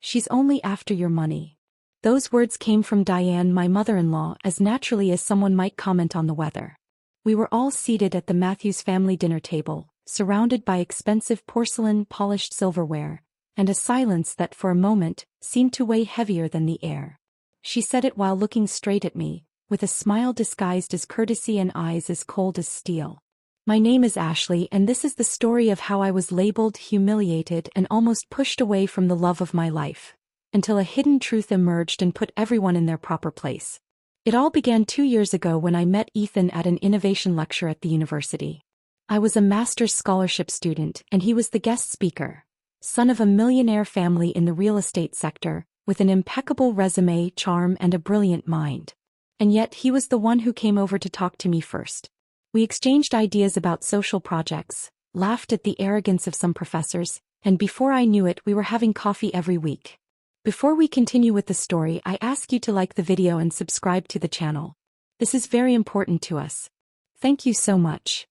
She's only after your money. Those words came from Diane, my mother-in-law, as naturally as someone might comment on the weather. We were all seated at the Matthews family dinner table, surrounded by expensive porcelain, polished silverware, and a silence that for a moment seemed to weigh heavier than the air. She said it while looking straight at me, with a smile disguised as courtesy and eyes as cold as steel. My name is Ashley, and this is the story of how I was labeled, humiliated, and almost pushed away from the love of my life, until a hidden truth emerged and put everyone in their proper place. It all began 2 years ago when I met Ethan at an innovation lecture at the university. I was a master's scholarship student, and he was the guest speaker, son of a millionaire family in the real estate sector, with an impeccable resume, charm, and a brilliant mind. And yet he was the one who came over to talk to me first. We exchanged ideas about social projects, laughed at the arrogance of some professors, and before I knew it, we were having coffee every week. Before we continue with the story, I ask you to like the video and subscribe to the channel. This is very important to us. Thank you so much.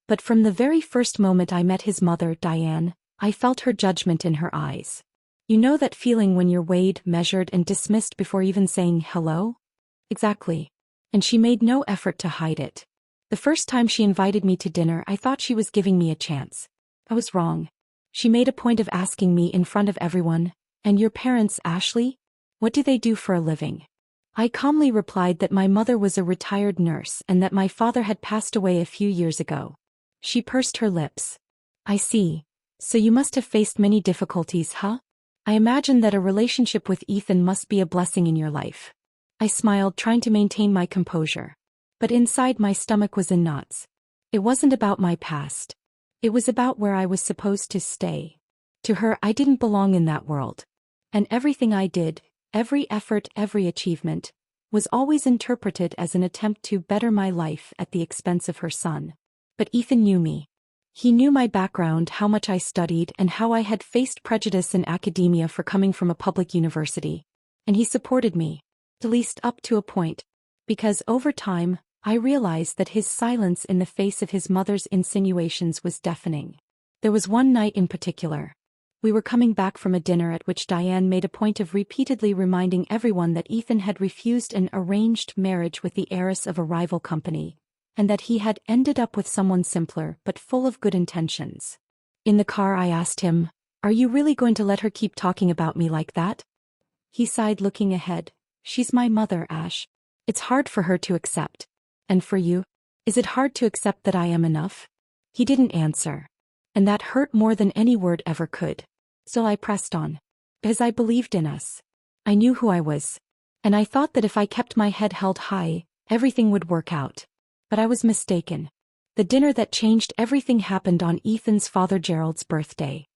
But from the very first moment I met his mother, Diane, I felt her judgment in her eyes. You know that feeling when you're weighed, measured, and dismissed before even saying hello? Exactly. And she made no effort to hide it. The first time she invited me to dinner, I thought she was giving me a chance. I was wrong. She made a point of asking me in front of everyone, "And your parents, Ashley? What do they do for a living?" I calmly replied that my mother was a retired nurse and that my father had passed away a few years ago. She pursed her lips. "I see. So you must have faced many difficulties, huh? I imagine that a relationship with Ethan must be a blessing in your life." I smiled, trying to maintain my composure. But inside my stomach was in knots. It wasn't about my past. It was about where I was supposed to stay. To her, I didn't belong in that world. And everything I did, every effort, every achievement, was always interpreted as an attempt to better my life at the expense of her son. But Ethan knew me. He knew my background, how much I studied, and how I had faced prejudice in academia for coming from a public university. And he supported me, at least up to a point, because over time, I realized that his silence in the face of his mother's insinuations was deafening. There was one night in particular. We were coming back from a dinner at which Diane made a point of repeatedly reminding everyone that Ethan had refused an arranged marriage with the heiress of a rival company, and that he had ended up with someone simpler but full of good intentions. In the car, I asked him, "Are you really going to let her keep talking about me like that?" He sighed, looking ahead. "She's my mother, Ash. It's hard for her to accept. And for you? Is it hard to accept that I am enough?" He didn't answer. And that hurt more than any word ever could. So I pressed on. Because I believed in us. I knew who I was. And I thought that if I kept my head held high, everything would work out. But I was mistaken. The dinner that changed everything happened on Ethan's father Gerald's birthday.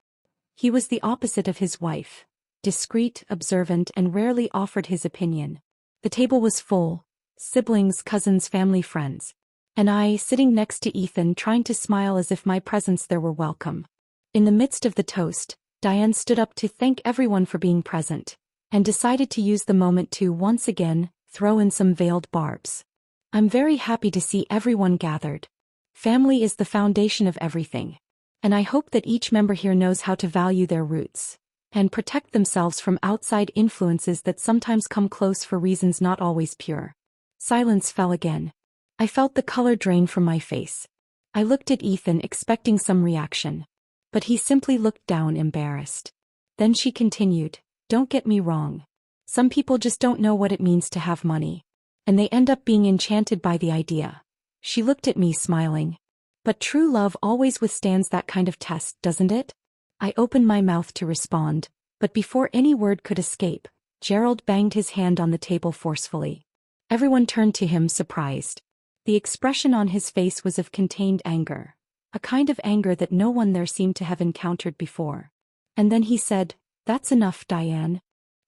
He was the opposite of his wife. Discreet, observant, and rarely offered his opinion. The table was full. Siblings, cousins, family, friends. And I, sitting next to Ethan, trying to smile as if my presence there were welcome. In the midst of the toast, Diane stood up to thank everyone for being present, and decided to use the moment to, once again, throw in some veiled barbs. "I'm very happy to see everyone gathered. Family is the foundation of everything. And I hope that each member here knows how to value their roots, and protect themselves from outside influences that sometimes come close for reasons not always pure." Silence fell again. I felt the color drain from my face. I looked at Ethan, expecting some reaction. But he simply looked down, embarrassed. Then she continued, "Don't get me wrong. Some people just don't know what it means to have money. And they end up being enchanted by the idea." She looked at me, smiling. "But true love always withstands that kind of test, doesn't it?" I opened my mouth to respond, but before any word could escape, Gerald banged his hand on the table forcefully. Everyone turned to him, surprised. The expression on his face was of contained anger, a kind of anger that no one there seemed to have encountered before. And then he said, "That's enough, Diane.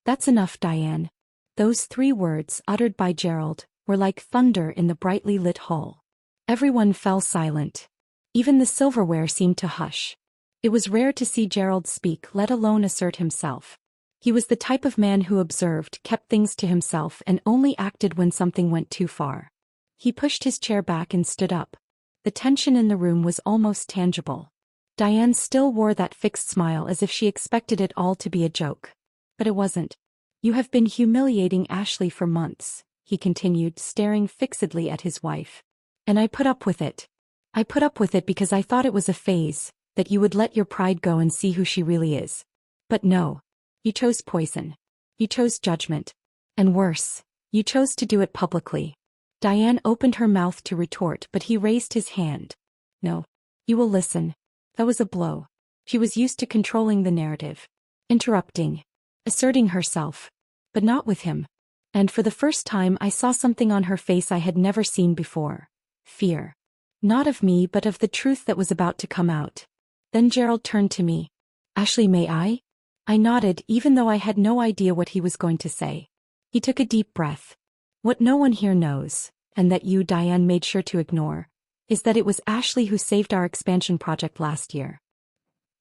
That's enough, Diane." Those 3 words, uttered by Gerald, were like thunder in the brightly lit hall. Everyone fell silent. Even the silverware seemed to hush. It was rare to see Gerald speak, let alone assert himself. He was the type of man who observed, kept things to himself, and only acted when something went too far. He pushed his chair back and stood up. The tension in the room was almost tangible. Diane still wore that fixed smile as if she expected it all to be a joke. But it wasn't. You have been humiliating Ashley for months, he continued, staring fixedly at his wife. And I put up with it. I put up with it because I thought it was a phase, that you would let your pride go and see who she really is. But no. You chose poison. You chose judgment. And worse, you chose to do it publicly. Diane opened her mouth to retort, but he raised his hand. No. You will listen. That was a blow. She was used to controlling the narrative. Interrupting. Asserting herself. But not with him. And for the first time I saw something on her face I had never seen before. Fear. Not of me but of the truth that was about to come out. Then Gerald turned to me. Ashley, may I? I nodded, even though I had no idea what he was going to say. He took a deep breath. What no one here knows, and that you, Diane, made sure to ignore, is that it was Ashley who saved our expansion project last year.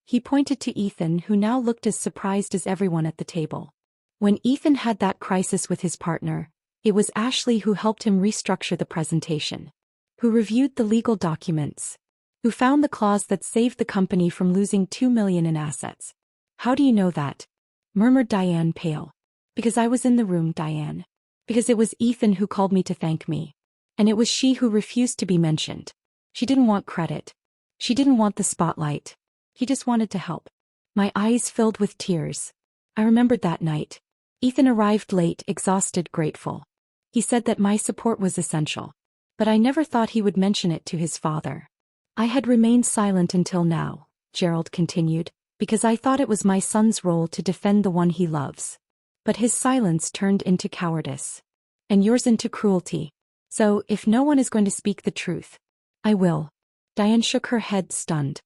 He pointed to Ethan, who now looked as surprised as everyone at the table. When Ethan had that crisis with his partner, it was Ashley who helped him restructure the presentation, who reviewed the legal documents, who found the clause that saved the company from losing $2 million in assets. How do you know that? Murmured Diane, pale. Because I was in the room, Diane. Because it was Ethan who called me to thank me. And it was she who refused to be mentioned. She didn't want credit. She didn't want the spotlight. He just wanted to help. My eyes filled with tears. I remembered that night. Ethan arrived late, exhausted, grateful. He said that my support was essential. But I never thought he would mention it to his father. I had remained silent until now, Gerald continued, because I thought it was my son's role to defend the one he loves. But his silence turned into cowardice. And yours into cruelty. So, if no one is going to speak the truth, I will. Diane shook her head, stunned.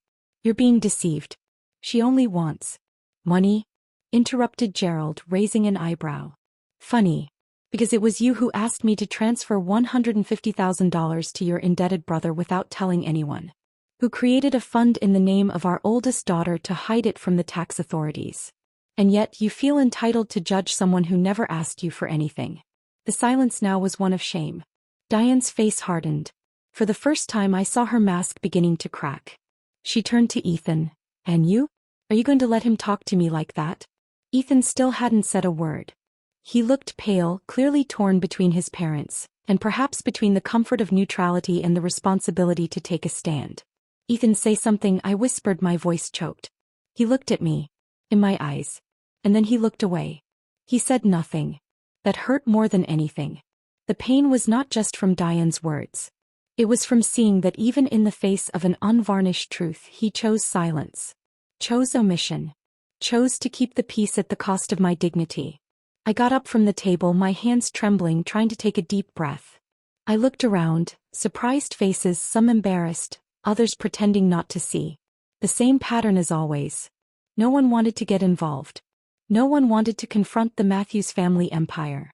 You're being deceived. She only wants money, interrupted Gerald, raising an eyebrow. Funny. Because it was you who asked me to transfer $150,000 to your indebted brother without telling anyone. Who created a fund in the name of our oldest daughter to hide it from the tax authorities. And yet you feel entitled to judge someone who never asked you for anything. The silence now was one of shame. Diane's face hardened. For the first time I saw her mask beginning to crack. She turned to Ethan. And you? Are you going to let him talk to me like that? Ethan still hadn't said a word. He looked pale, clearly torn between his parents, and perhaps between the comfort of neutrality and the responsibility to take a stand. Ethan, say something, I whispered, my voice choked. He looked at me. In my eyes. And then he looked away. He said nothing. That hurt more than anything. The pain was not just from Diane's words. It was from seeing that even in the face of an unvarnished truth he chose silence. Chose omission. Chose to keep the peace at the cost of my dignity. I got up from the table, my hands trembling, trying to take a deep breath. I looked around, surprised faces, some embarrassed, others pretending not to see. The same pattern as always. No one wanted to get involved. No one wanted to confront the Matthews family empire.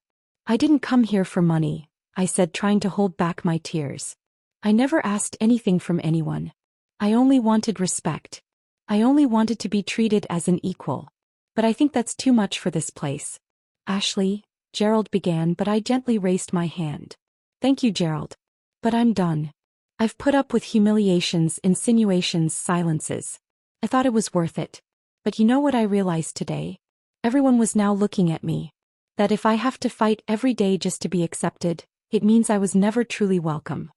I didn't come here for money, I said, trying to hold back my tears. I never asked anything from anyone. I only wanted respect. I only wanted to be treated as an equal. But I think that's too much for this place. Ashley, Gerald began, but I gently raised my hand. Thank you, Gerald. But I'm done. I've put up with humiliations, insinuations, silences. I thought it was worth it. But you know what I realized today? Everyone was now looking at me. That if I have to fight every day just to be accepted, it means I was never truly welcome.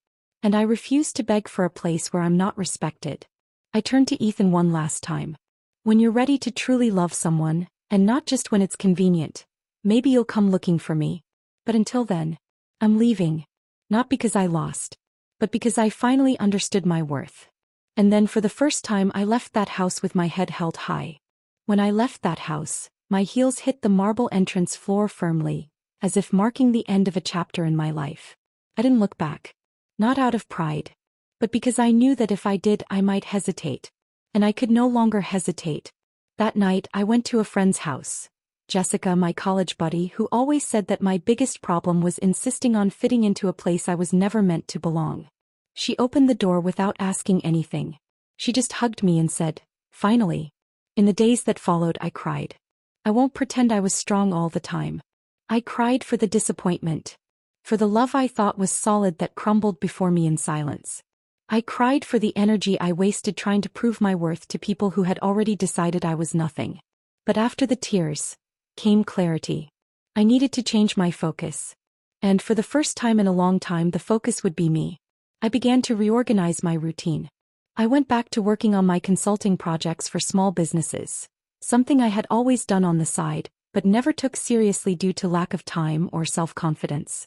And I refuse to beg for a place where I'm not respected. I turned to Ethan one last time. When you're ready to truly love someone, and not just when it's convenient, maybe you'll come looking for me. But until then, I'm leaving. Not because I lost, but because I finally understood my worth. And then for the first time I left that house with my head held high. When I left that house, my heels hit the marble entrance floor firmly, as if marking the end of a chapter in my life. I didn't look back. Not out of pride. But because I knew that if I did I might hesitate. And I could no longer hesitate. That night I went to a friend's house. Jessica, my college buddy, who always said that my biggest problem was insisting on fitting into a place I was never meant to belong. She opened the door without asking anything. She just hugged me and said, finally. In the days that followed I cried. I won't pretend I was strong all the time. I cried for the disappointment. For the love I thought was solid that crumbled before me in silence. I cried for the energy I wasted trying to prove my worth to people who had already decided I was nothing. But after the tears, came clarity. I needed to change my focus. And for the first time in a long time, the focus would be me. I began to reorganize my routine. I went back to working on my consulting projects for small businesses, something I had always done on the side, but never took seriously due to lack of time or self-confidence.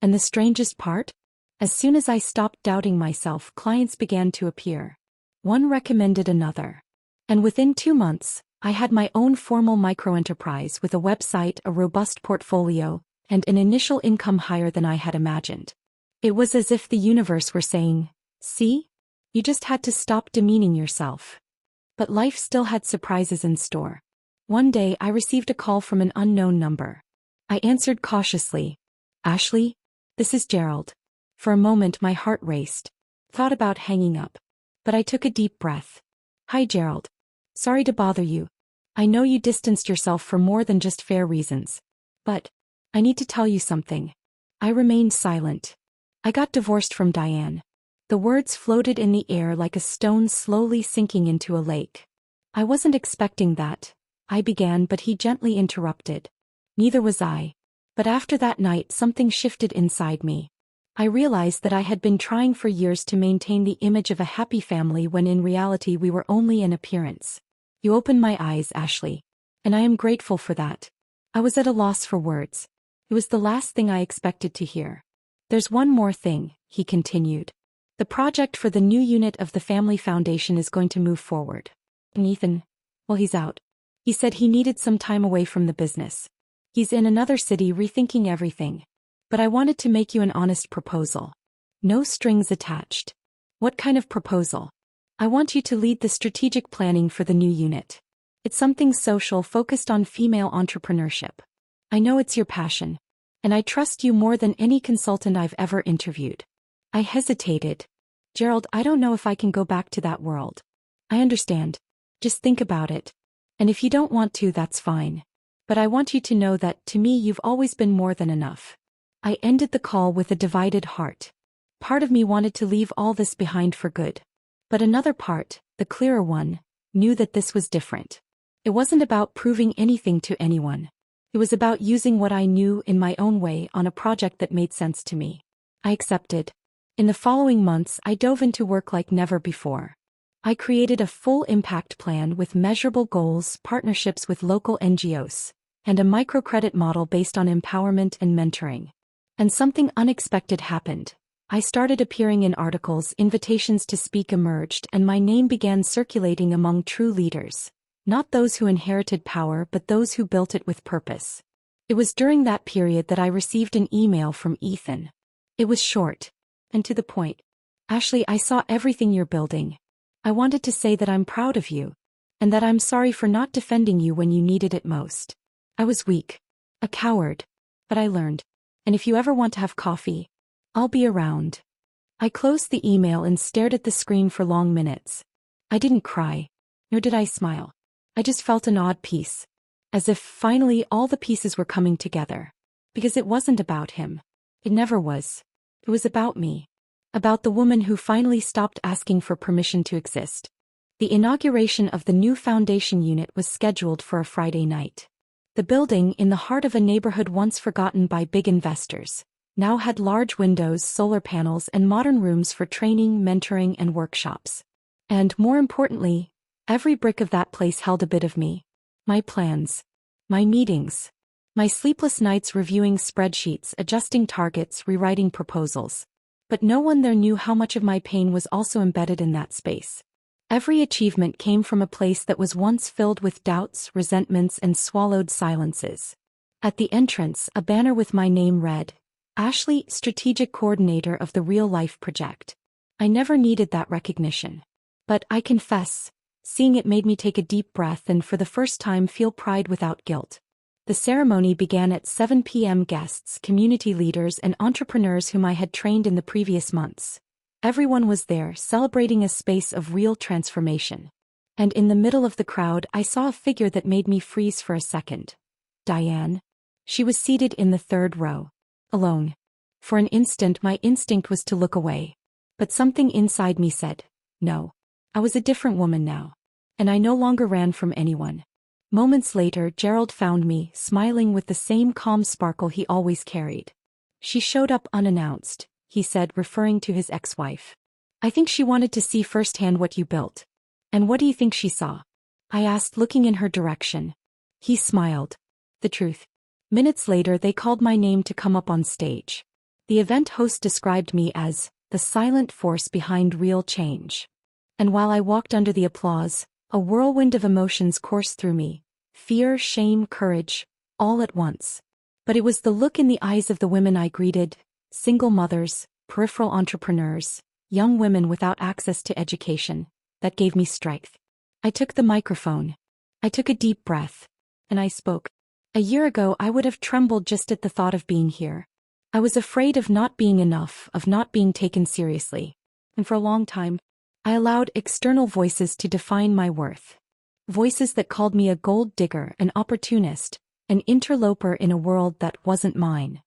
And the strangest part? As soon as I stopped doubting myself, clients began to appear. One recommended another. And within 2 months, I had my own formal microenterprise with a website, a robust portfolio, and an initial income higher than I had imagined. It was as if the universe were saying, "See? You just had to stop demeaning yourself." But life still had surprises in store. One day I received a call from an unknown number. I answered cautiously. "Ashley? This is Gerald." For a moment my heart raced. Thought about hanging up. But I took a deep breath. "Hi Gerald. Sorry to bother you. I know you distanced yourself for more than just fair reasons. But I need to tell you something." I remained silent. "I got divorced from Diane." The words floated in the air like a stone slowly sinking into a lake. "I wasn't expecting that," I began, but he gently interrupted. "Neither was I." But after that night something shifted inside me. I realized that I had been trying for years to maintain the image of a happy family when in reality we were only an appearance. "You opened my eyes, Ashley. And I am grateful for that." I was at a loss for words. It was the last thing I expected to hear. "There's one more thing," he continued. "The project for the new unit of the Family Foundation is going to move forward. And Ethan, well, he's out. He said he needed some time away from the business. He's in another city rethinking everything. But I wanted to make you an honest proposal. No strings attached." "What kind of proposal?" "I want you to lead the strategic planning for the new unit. It's something social focused on female entrepreneurship. I know it's your passion. And I trust you more than any consultant I've ever interviewed." I hesitated. "Gerald, I don't know if I can go back to that world." "I understand. Just think about it. And if you don't want to, that's fine. But I want you to know that, to me, you've always been more than enough." I ended the call with a divided heart. Part of me wanted to leave all this behind for good. But another part, the clearer one, knew that this was different. It wasn't about proving anything to anyone. It was about using what I knew in my own way on a project that made sense to me. I accepted. In the following months, I dove into work like never before. I created a full impact plan with measurable goals, partnerships with local NGOs, and a microcredit model based on empowerment and mentoring. And something unexpected happened. I started appearing in articles, invitations to speak emerged, and my name began circulating among true leaders. Not those who inherited power, but those who built it with purpose. It was during that period that I received an email from Ethan. It was short and to the point. "Ashley, I saw everything you're building. I wanted to say that I'm proud of you, and that I'm sorry for not defending you when you needed it most. I was weak, a coward, but I learned. And if you ever want to have coffee, I'll be around." I closed the email and stared at the screen for long minutes. I didn't cry, nor did I smile. I just felt an odd peace. As if finally all the pieces were coming together. Because it wasn't about him. It never was. It was about me. About the woman who finally stopped asking for permission to exist. The inauguration of the new foundation unit was scheduled for a Friday night. The building, in the heart of a neighborhood once forgotten by big investors, now had large windows, solar panels, and modern rooms for training, mentoring, and workshops. And, more importantly, every brick of that place held a bit of me. My plans. My meetings. My sleepless nights reviewing spreadsheets, adjusting targets, rewriting proposals. But no one there knew how much of my pain was also embedded in that space. Every achievement came from a place that was once filled with doubts, resentments, and swallowed silences. At the entrance, a banner with my name read, "Ashley, Strategic Coordinator of the Real Life Project." I never needed that recognition. But I confess, seeing it made me take a deep breath and for the first time feel pride without guilt. The ceremony began at 7 p.m. Guests, community leaders, and entrepreneurs whom I had trained in the previous months. Everyone was there, celebrating a space of real transformation. And in the middle of the crowd, I saw a figure that made me freeze for a second. Diane. She was seated in the third row. Alone. For an instant, my instinct was to look away. But something inside me said, no. I was a different woman now. And I no longer ran from anyone. Moments later, Gerald found me, smiling with the same calm sparkle he always carried. She showed up unannounced, he said, referring to his ex-wife. I think she wanted to see firsthand what you built. And what do you think she saw? I asked, looking in her direction. He smiled. The truth. Minutes later, they called my name to come up on stage. The event host described me as the silent force behind real change. And while I walked under the applause, a whirlwind of emotions coursed through me. Fear, shame, courage, all at once. But it was the look in the eyes of the women I greeted, single mothers, peripheral entrepreneurs, young women without access to education, that gave me strength. I took the microphone. I took a deep breath. And I spoke. A year ago, I would have trembled just at the thought of being here. I was afraid of not being enough, of not being taken seriously. And for a long time, I allowed external voices to define my worth. Voices that called me a gold digger, an opportunist, an interloper in a world that wasn't mine.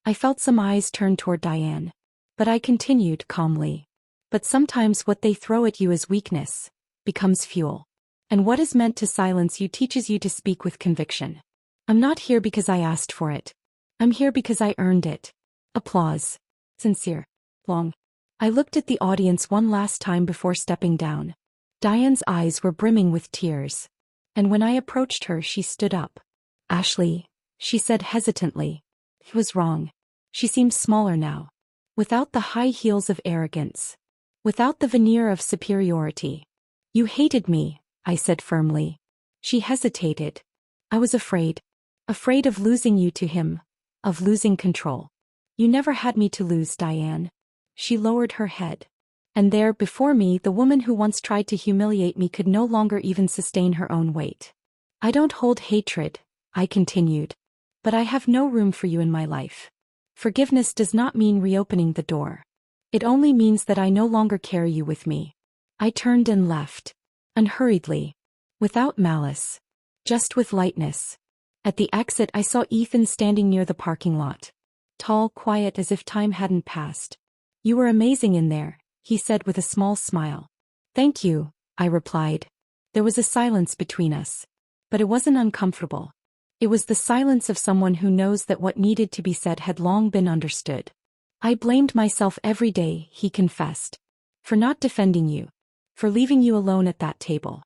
I felt some eyes turn toward Diane. But I continued calmly. But sometimes what they throw at you as weakness becomes fuel. And what is meant to silence you teaches you to speak with conviction. I'm not here because I asked for it. I'm here because I earned it. Applause. Sincere. Long. I looked at the audience one last time before stepping down. Diane's eyes were brimming with tears. And when I approached her, she stood up. Ashley, she said hesitantly. He was wrong. She seemed smaller now. Without the high heels of arrogance. Without the veneer of superiority. You hated me, I said firmly. She hesitated. I was afraid. Afraid of losing you to him. Of losing control. You never had me to lose, Diane. She lowered her head. And there, before me, the woman who once tried to humiliate me could no longer even sustain her own weight. I don't hold hatred, I continued. But I have no room for you in my life. Forgiveness does not mean reopening the door. It only means that I no longer carry you with me. I turned and left. Unhurriedly. Without malice. Just with lightness. At the exit, I saw Ethan standing near the parking lot. Tall, quiet, as if time hadn't passed. You were amazing in there, he said with a small smile. Thank you, I replied. There was a silence between us. But it wasn't uncomfortable. It was the silence of someone who knows that what needed to be said had long been understood. I blamed myself every day, he confessed. For not defending you. For leaving you alone at that table.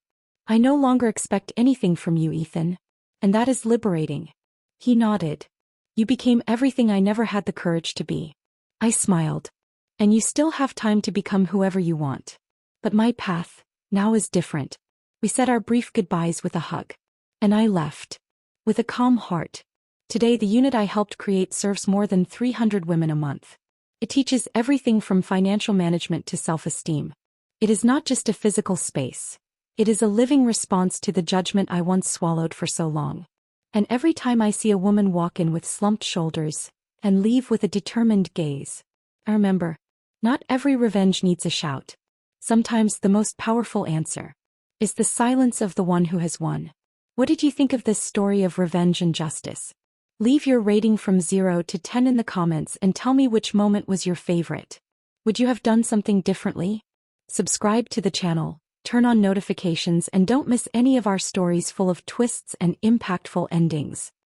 I no longer expect anything from you, Ethan. And that is liberating. He nodded. You became everything I never had the courage to be. I smiled. And you still have time to become whoever you want. But my path, now is different. We said our brief goodbyes with a hug. And I left. With a calm heart. Today the unit I helped create serves more than 300 women a month. It teaches everything from financial management to self-esteem. It is not just a physical space. It is a living response to the judgment I once swallowed for so long. And every time I see a woman walk in with slumped shoulders, and leave with a determined gaze, I remember, not every revenge needs a shout. Sometimes the most powerful answer is the silence of the one who has won. What did you think of this story of revenge and justice? Leave your rating from 0 to 10 in the comments and tell me which moment was your favorite. Would you have done something differently? Subscribe to the channel, turn on notifications, and don't miss any of our stories full of twists and impactful endings.